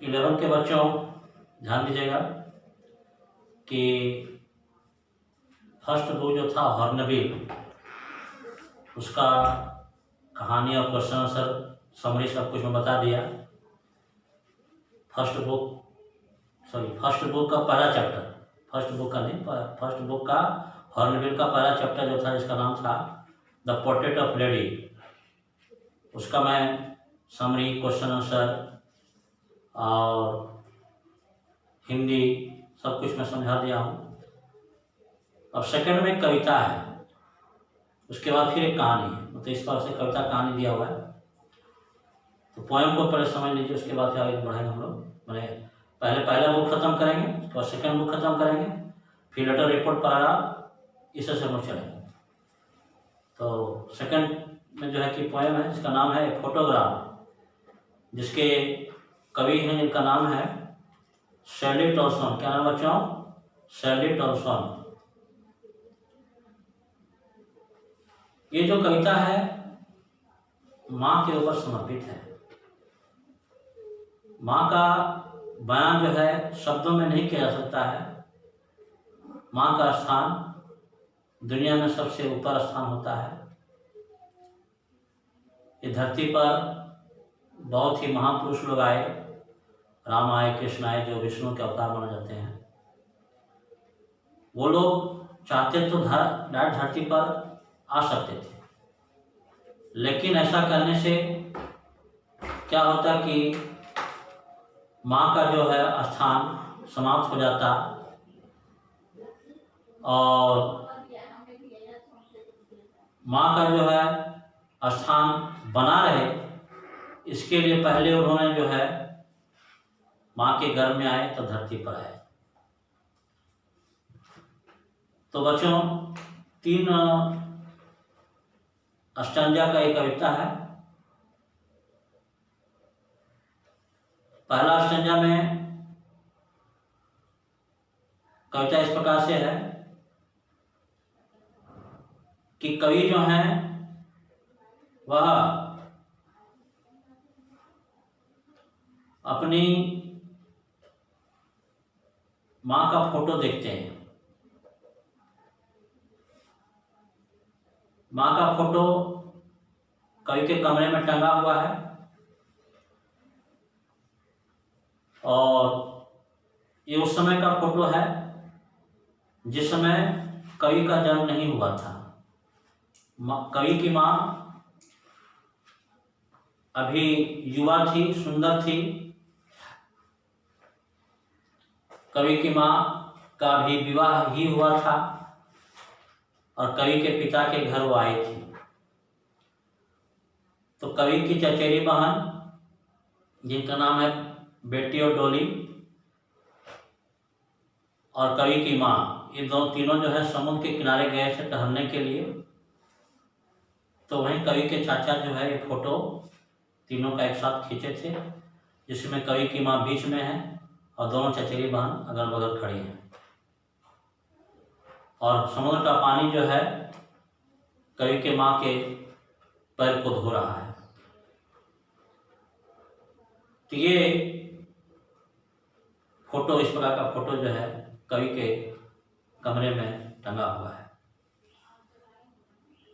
11 के बच्चों ध्यान दीजिएगा कि फर्स्ट बुक जो था हॉर्नबिल, उसका कहानी और क्वेश्चन आंसर समरी सब कुछ मैं बता दिया। फर्स्ट बुक का पहला चैप्टर, फर्स्ट बुक का हॉर्नबिल का पहला चैप्टर जो था, जिसका नाम था द पोर्ट्रेट ऑफ लेडी, उसका मैं समरी, क्वेश्चन आंसर और हिंदी सब कुछ मैं समझा दिया हूँ। अब सेकंड में कविता है, उसके बाद फिर एक कहानी है, मतलब इस तरह से कविता कहानी दिया हुआ है। तो पोएम को पहले समझ लीजिए, उसके बाद फिर आगे बढ़ाएंगे हम लोग। मैंने पहला बुक खत्म करेंगे, उसके बाद सेकंड बुक खत्म करेंगे, फिर लेटर, रिपोर्ट, पैराग्राफ, इससे से हम लोग चलेंगे। तो सेकंड में जो है कि पोएम है, जिसका नाम है फोटोग्राफ, जिसके कवि हैं जिनका नाम है शर्ली टॉलस्टॉय। क्या नाम बच्चों? Shirley Tolstoy. ये जो कविता है माँ के ऊपर समर्पित है। माँ का बयान जो है शब्दों में नहीं किया जा सकता है। माँ का स्थान दुनिया में सबसे ऊपर स्थान होता है। इस धरती पर बहुत ही महापुरुष लोग आए, राम आए, कृष्ण आए, जो विष्णु के अवतार माने जाते हैं। वो लोग चाहते तो डायरेक्ट धरती पर आ सकते थे, लेकिन ऐसा करने से क्या होता कि माँ का जो है स्थान समाप्त हो जाता, और माँ का जो है स्थान बना रहे, इसके लिए पहले उन्होंने जो है माँ के गर्भ में आए तो धरती पर आए। तो बच्चों 3 अष्टंजा का एक कविता है। पहला अष्टंजा में कविता इस प्रकार से है कि कवि जो हैं वह अपनी माँ का फोटो देखते हैं। माँ का फोटो कवि के कमरे में टंगा हुआ है, और ये उस समय का फोटो है जिस समय कवि का जन्म नहीं हुआ था। कवि की माँ अभी युवा थी, सुंदर थी। कवि की माँ का भी विवाह ही हुआ था, और कवि के पिता के घर वो आई थी। तो कवि की चचेरी बहन, जिनका नाम है बेटी और डोली, और कवि की माँ, ये तीनों जो है समुद्र के किनारे गए थे टहलने के लिए। तो वहीं कवि के चाचा जो है ये फोटो तीनों का एक साथ खींचे थे, जिसमें कवि की माँ बीच में है और दोनों चचेरी बहन अगल बगल खड़ी हैं, और समुद्र का पानी जो है कवि के माँ के पैर को धो रहा है। तो ये फोटो, इस प्रकार का फोटो जो है कवि के कमरे में टंगा हुआ है।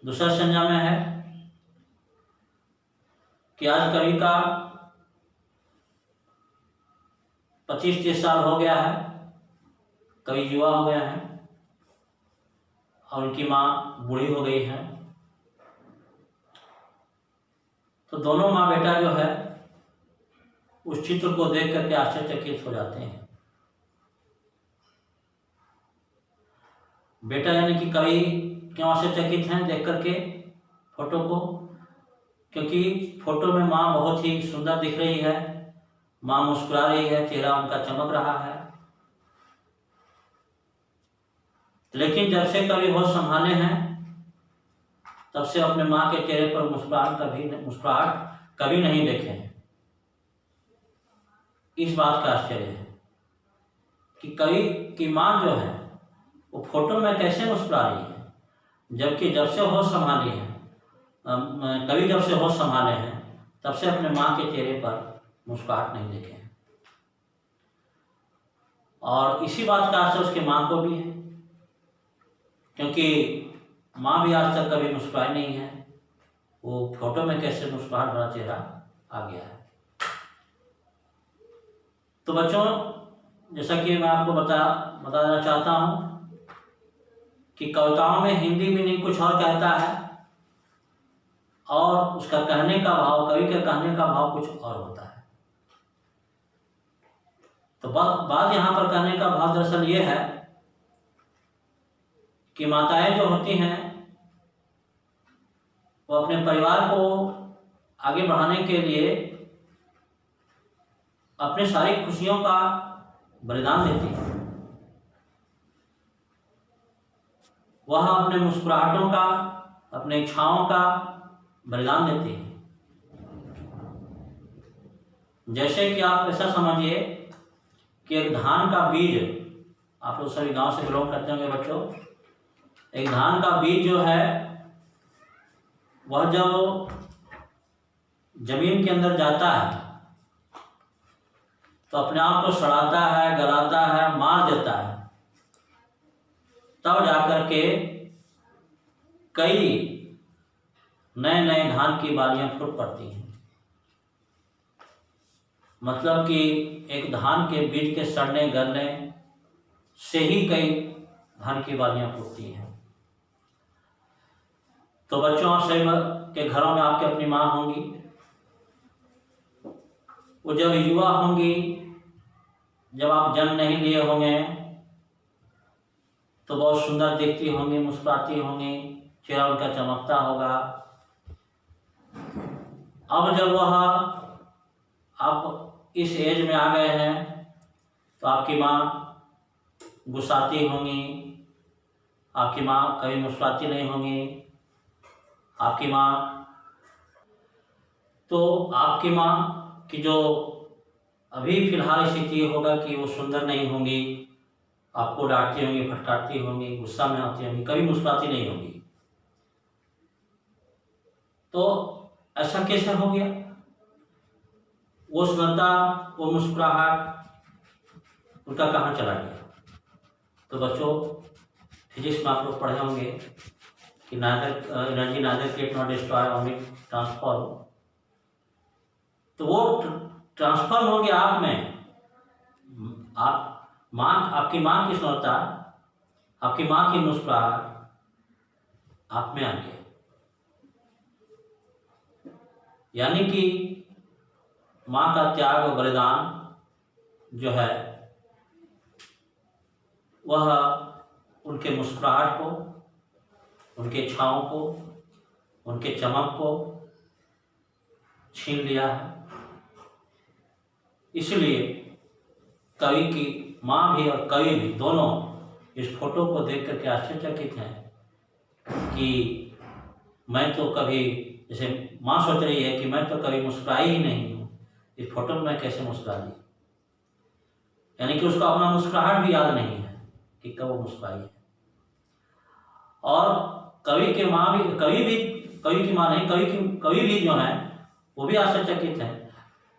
दूसरा संज्ञा में है कि आज कवि का 25-30 साल हो गया है, कवि युवा हो गया है, और उनकी माँ बूढ़ी हो गई है। तो दोनों माँ बेटा जो है उस चित्र को देख करके आश्चर्यचकित हो जाते हैं। बेटा यानी कि कवि क्यों आश्चर्यचकित हैं देख करके फोटो को? क्योंकि फोटो में माँ बहुत ही सुंदर दिख रही है, माँ मुस्कुरा रही है, चेहरा उनका चमक रहा है। लेकिन जब से कवि होश संभाले हैं तब से अपने माँ के चेहरे पर मुस्कुराहट कभी नहीं देखे हैं। इस बात का आश्चर्य है कि कवि की माँ जो है वो फोटो में कैसे मुस्कुरा रही है, जबकि जब से होश संभाली है, कवि जब से होश संभाले हैं तब से अपने माँ के चेहरे पर मुस्कुराहट नहीं देखे हैं। और इसी बात का असर उसकी माँ को भी है, क्योंकि माँ भी आज तक कभी मुस्कुराई नहीं है। वो फोटो में कैसे मुस्कुराहट भरा चेहरा आ गया है। तो बच्चों, जैसा कि मैं आपको बताना चाहता हूँ कि कविताओं में हिंदी मीनिंग कुछ और कहता है और उसका कहने का भाव, कवि के कहने का भाव कुछ और होता है। तो बात यहाँ पर कहने का भाव दरअसल ये है कि माताएं जो होती हैं वो अपने परिवार को आगे बढ़ाने के लिए अपनी सारी खुशियों का बलिदान देती है। वह अपने मुस्कुराहटों का, अपने इच्छाओं का बलिदान देती है। जैसे कि आप ऐसा समझिए कि एक धान का बीज, आप लोग सभी गांव से बिलोंग करते होंगे बच्चों, एक धान का बीज जो है वह जब जमीन के अंदर जाता है तो अपने आप को सड़ाता है, गलाता है, मार देता है, तब जाकर के कई नए नए धान की बालियां फूट पड़ती हैं। मतलब कि एक धान के बीज के सड़ने गलने से ही कई धान की बालियां फूटती हैं। तो बच्चों, आप सभी के घरों में आपकी अपनी माँ होंगी। वो जब युवा होंगी, जब आप जन्म नहीं लिए होंगे, तो बहुत सुंदर दिखती होंगी, मुस्कुराती होंगी, चेहरा उनका चमकता होगा। अब जब वह आप इस एज में आ गए हैं तो आपकी माँ गुस्साती होंगी, आपकी माँ कभी मुस्कुराती नहीं होंगी। आपकी माँ की जो अभी फिलहाल स्थिति होगा कि वो सुंदर नहीं होंगी, आपको डांटती होंगी, फटकारती होंगी, गुस्सा में आती होंगी, कभी मुस्कुराती नहीं होंगी। तो ऐसा कैसे हो गया? वो सुंदरता, वो मुस्कुराहट उनका कहाँ चला गया? तो बच्चों, फिजिक्स में आप लोग पढ़े होंगे कि energy neither create not destroy, only transform. तो वो ट्रांसफॉर्म हो गया आप में। आपकी माँ की सुंदरता, आपकी माँ की मुस्कुराहट आप में आ गया। यानी कि माँ का त्याग और बलिदान जो है वह उनके मुस्कुराहट को, उनके इच्छाओं को, उनके चमक को छीन लिया है। इसलिए कवि की माँ भी और कवि भी दोनों इस फोटो को देख करके आश्चर्यचकित हैं कि मैं तो कभी, जैसे माँ सोच रही है कि मैं तो कभी मुस्कुराई ही नहीं हूँ, इस फोटो में मैं कैसे मुस्कुरा दी। यानी कि उसको अपना मुस्कुराहट भी याद नहीं है कि कब वो मुस्कुराई है। और कवि की माँ नहीं, कवि भी जो है वो भी आश्चर्यचकित है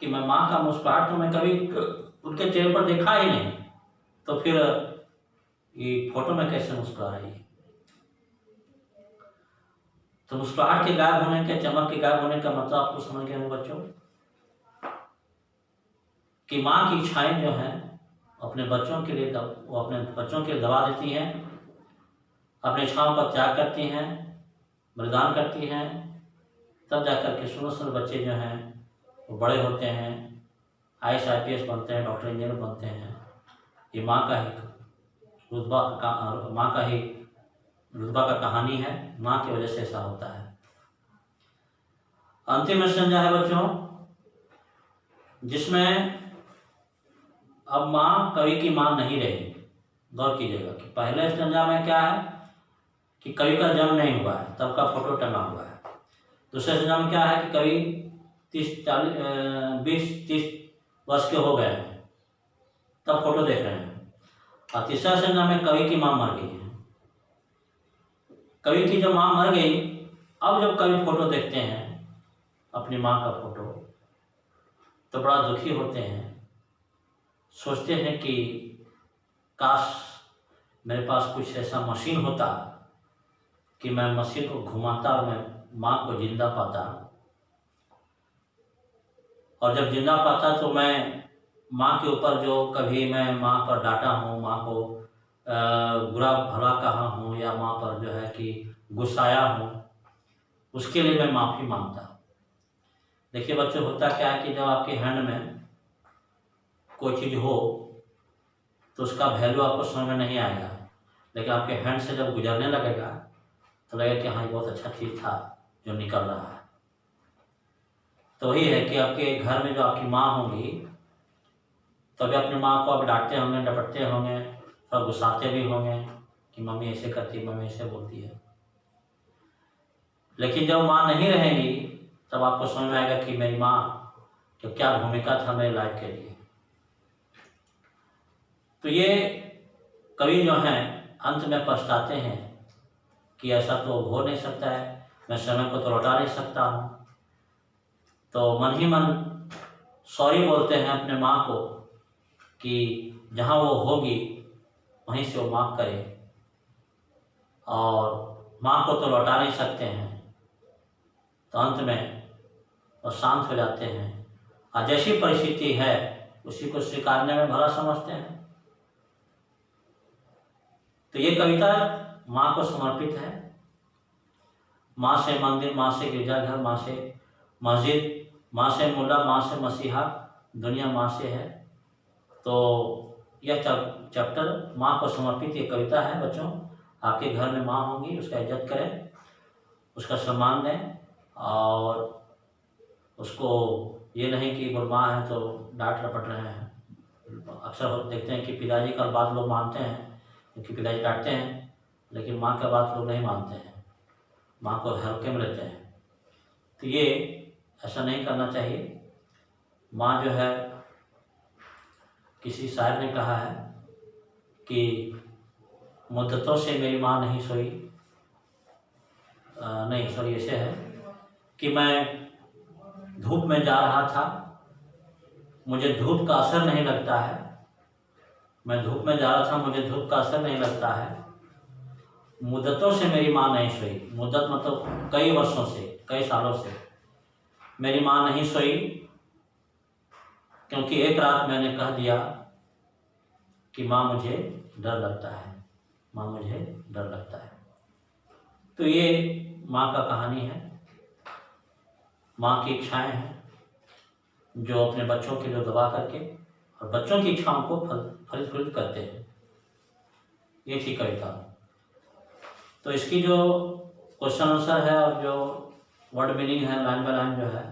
कि मैं माँ का मुस्कुराहट तो मैं कभी उनके चेहरे पर देखा ही नहीं, तो फिर ये फोटो में कैसे मुस्कुरा रही है। तो मुस्कुराहट के गायब होने के, चमक के गायब होने का मतलब आपको समझ गए होंगे बच्चों कि माँ की इच्छाएं जो हैं अपने बच्चों के लिए, वो अपने बच्चों के लिए दबा देती हैं, अपने इच्छाओं का त्याग करती हैं, बलिदान करती हैं, तब जाकर के सुंदर सुंदर बच्चे जो हैं वो बड़े होते हैं, IAS IPS बनते हैं, डॉक्टर इंजीनियर बनते हैं। ये माँ का ही रुतबा का कहानी है। माँ की वजह से ऐसा होता है। अंतिम संज्ञा है बच्चों, जिसमें अब माँ कवि की माँ नहीं रही। गौर कीजिएगा कि पहले संज्ञा में क्या है कि कवि का जन्म नहीं हुआ है, तब का फोटो टंगा हुआ है। दूसरे संज्ञा में क्या है कि कवि 20-30 वर्ष के हो गए हैं, तब फोटो देख रहे हैं। और तीसरा संज्ञा में कवि की माँ मर गई है। कवि की जब माँ मर गई, अब जब कवि फोटो देखते हैं अपनी माँ का फोटो, तो बड़ा दुखी होते हैं, सोचते हैं कि काश मेरे पास कुछ ऐसा मशीन होता कि मैं मशीन को घुमाता और मैं माँ को जिंदा पाता, और जब जिंदा पाता तो मैं माँ के ऊपर जो कभी मैं माँ पर डांटा हूँ, माँ को बुरा भला कहा हूँ, या माँ पर जो है कि गुस्साया हूँ, उसके लिए मैं माफ़ी मांगता। देखिए बच्चों, होता क्या है कि जब आपके हैंड में कोई चीज़ हो तो उसका वैल्यू आपको समझ में नहीं आएगा, लेकिन आपके हैंड से जब गुजरने लगेगा तो लगेगा कि हाँ ये बहुत अच्छा चीज़ था जो निकल रहा है। तो वही है कि आपके घर में जो आपकी माँ होंगी, तभी अपनी माँ को आप डांटते होंगे, डपटते होंगे, थोड़ा गुस्साते भी होंगे कि मम्मी ऐसे करती, मम्मी ऐसे बोलती है। लेकिन जब माँ नहीं रहेंगी तब आपको समझ में आएगा कि मेरी माँ की क्या भूमिका था मेरी लाइफ के लिए। तो ये कवि जो हैं अंत में पछताते हैं कि ऐसा तो हो नहीं सकता है, मैं समय को तो लौटा नहीं सकता हूँ। तो मन ही मन सॉरी बोलते हैं अपने माँ को कि जहाँ वो होगी वहीं से वो माफ़ करे, और माँ को तो लौटा नहीं सकते हैं। तो अंत में वो शांत हो जाते हैं और जैसी परिस्थिति है उसी को स्वीकारने में भला समझते हैं। तो ये कविता माँ को समर्पित है। माँ से मंदिर, माँ से गिरजाघर, माँ से मस्जिद, माँ से मुल्ला, माँ से मसीहा, दुनिया माँ से है। तो यह चैप्टर माँ को समर्पित ये कविता है। बच्चों, आपके घर में माँ होंगी, उसका इज्जत करें, उसका सम्मान दें, और उसको ये नहीं कि वो माँ है तो डांट रपट रहे हैं। अक्सर देखते हैं कि पिताजी का बात लोग मानते हैं क्योंकि पिताजी डांटते हैं, लेकिन माँ का बात लोग नहीं मानते हैं, माँ को हल्के में लेते हैं। तो ये ऐसा नहीं करना चाहिए। माँ जो है, किसी शायर ने कहा है कि मुद्दतों से मेरी माँ नहीं सोई, नहीं सॉरी ऐसे है कि मैं धूप में जा रहा था, मुझे धूप का असर नहीं लगता है। मैं धूप में जा रहा था, मुझे धूप का असर नहीं लगता है। मुद्दतों से मेरी माँ नहीं सोई, मुद्दत मतलब कई वर्षों से, कई सालों से मेरी माँ नहीं सोई, क्योंकि एक रात मैंने कह दिया कि माँ मुझे डर लगता है, माँ मुझे डर लगता है। तो ये माँ का कहानी है, माँ की इच्छाएं हैं जो अपने बच्चों के लिए दबा करके और बच्चों की इच्छाओं को फलित करते हैं। ये थी कविता। तो इसकी जो क्वेश्चन आंसर है और जो वर्ड मीनिंग है लाइन बाय लाइन जो है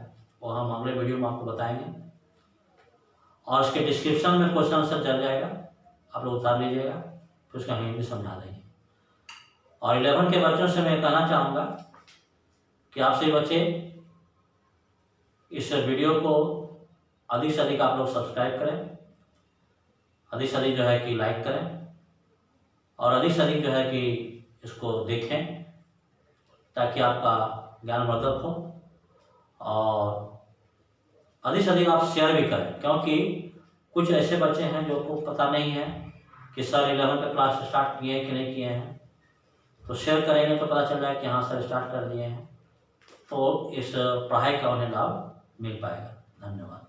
वो हम अगले वीडियो में आपको बताएंगे, और इसके डिस्क्रिप्शन में क्वेश्चन आंसर चल जाएगा, आप लोग उतार लीजिएगा, फिर उसका हिंदी समझा देंगे। और 11 के बच्चों से मैं कहना चाहूँगा कि आप सभी बच्चे इस वीडियो को अधिक से अधिक आप लोग सब्सक्राइब करें, अधिक से अधिक जो है कि लाइक करें, और अधिक से अधिक जो है कि इसको देखें, ताकि आपका ज्ञानवर्धक हो, और अधिक से अधिक आप शेयर भी करें, क्योंकि कुछ ऐसे बच्चे हैं जो को पता नहीं है कि सर 11 का क्लास स्टार्ट किए हैं कि नहीं किए हैं। तो शेयर करेंगे तो पता चल जाए कि हाँ सर स्टार्ट कर दिए हैं, तो इस पढ़ाई का उन्हें लाभ मिल पाएगा। धन्यवाद।